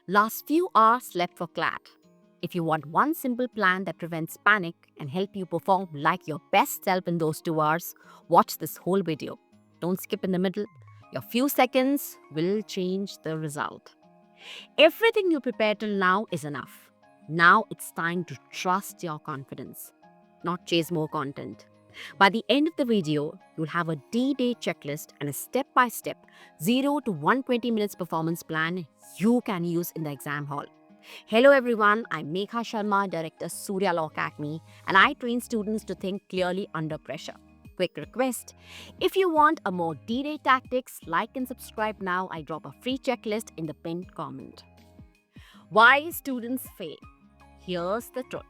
Last few hours left for CLAT. If you want one simple plan that prevents panic and help you perform like your best self in those 2 hours, watch this whole video. Don't skip in the middle. Your few seconds will change the result. Everything you prepared till now is enough. Now it's time to trust your confidence, not chase more content. By the end of the video, you'll have a D-Day checklist and a step-by-step 0 to 120 minutes performance plan you can use in the exam hall. Hello everyone, I'm Megha Sharma, Director Surya Law Academy, and I train students to think clearly under pressure. Quick request, if you want a more D-Day tactics, like and subscribe now. I drop a free checklist in the pinned comment. Why students fail? Here's the truth.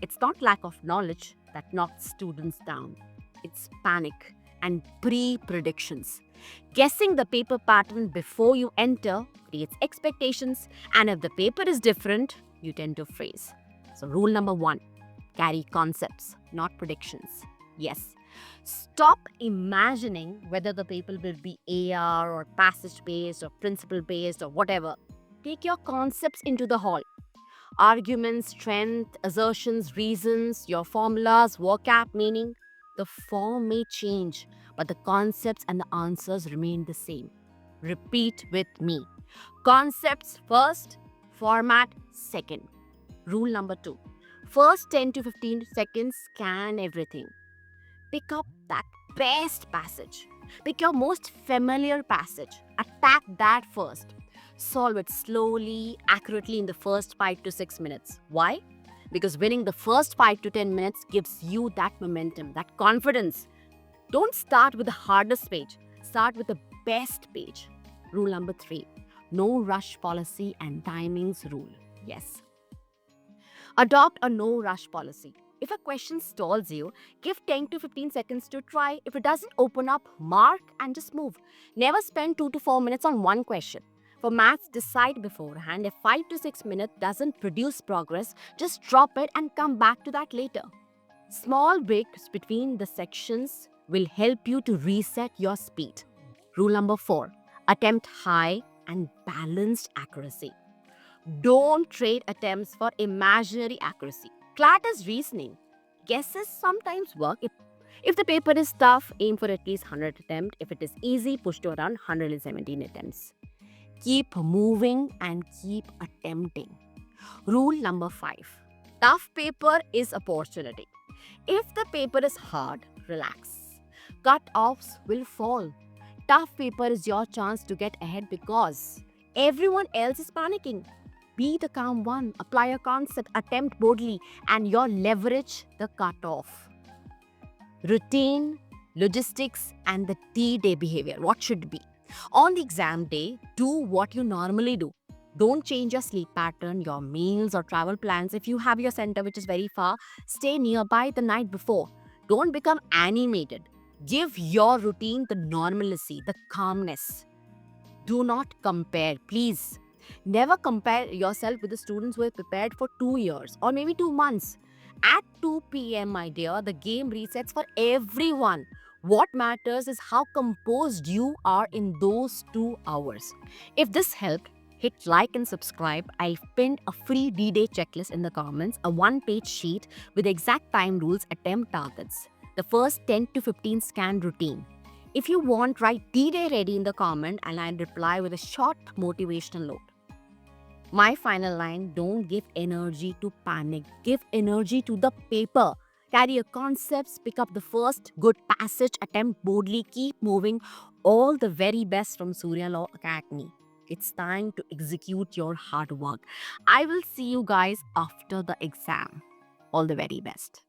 It's not lack of knowledge that knocks students down. It's panic and pre-predictions. Guessing the paper pattern before you enter creates expectations, and if the paper is different, you tend to freeze. So rule number 1, carry concepts, not predictions. Yes, stop imagining whether the paper will be AR or passage-based or principle-based or whatever. Take your concepts into the hall. Arguments, strength, assertions, reasons, your formulas, vocab meaning. The form may change, but the concepts and the answers remain the same. Repeat with me. Concepts first, format second. Rule number 2. First 10 to 15 seconds, scan everything. Pick up that best passage. Pick your most familiar passage. Attack that first. Solve it slowly, accurately in the first 5 to 6 minutes. Why? Because winning the first 5 to 10 minutes gives you that momentum, that confidence. Don't start with the hardest page. Start with the best page. Rule number 3. No rush policy and timings rule. Yes. Adopt a no rush policy. If a question stalls you, give 10 to 15 seconds to try. If it doesn't open up, mark and just move. Never spend 2 to 4 minutes on one question. For maths, decide beforehand. If 5 to 6 minutes doesn't produce progress, just drop it and come back to that later. Small breaks between the sections will help you to reset your speed. Rule number 4. Attempt high and balanced accuracy. Don't trade attempts for imaginary accuracy. CLAT is reasoning. Guesses sometimes work. If the paper is tough, aim for at least 100 attempts. If it is easy, push to around 117 attempts. Keep moving and keep attempting. Rule number 5. Tough paper is opportunity. If the paper is hard, relax. Cut-offs will fall. Tough paper is your chance to get ahead because everyone else is panicking. Be the calm one, apply a concept, attempt boldly, and you'll leverage the cutoff. Routine, logistics, and the D-Day behavior. What should be? On the exam day, do what you normally do. Don't change your sleep pattern, your meals, or travel plans. If you have your center which is very far, stay nearby the night before. Don't become animated. Give your routine the normalcy, the calmness. Do not compare, please. Never compare yourself with the students who have prepared for 2 years or maybe 2 months. At 2 p.m., my dear, the game resets for everyone. What matters is how composed you are in those 2 hours. If this helped, hit like and subscribe. I've pinned a free D-Day checklist in the comments, a one-page sheet with exact time rules, attempt targets. The first 10 to 15 scan routine. If you want, write D-Day ready in the comment and I'll reply with a short motivational note. My final line, don't give energy to panic. Give energy to the paper. Carry your concepts, pick up the first good passage, attempt boldly, keep moving. All the very best from Surya Law Academy. It's time to execute your hard work. I will see you guys after the exam. All the very best.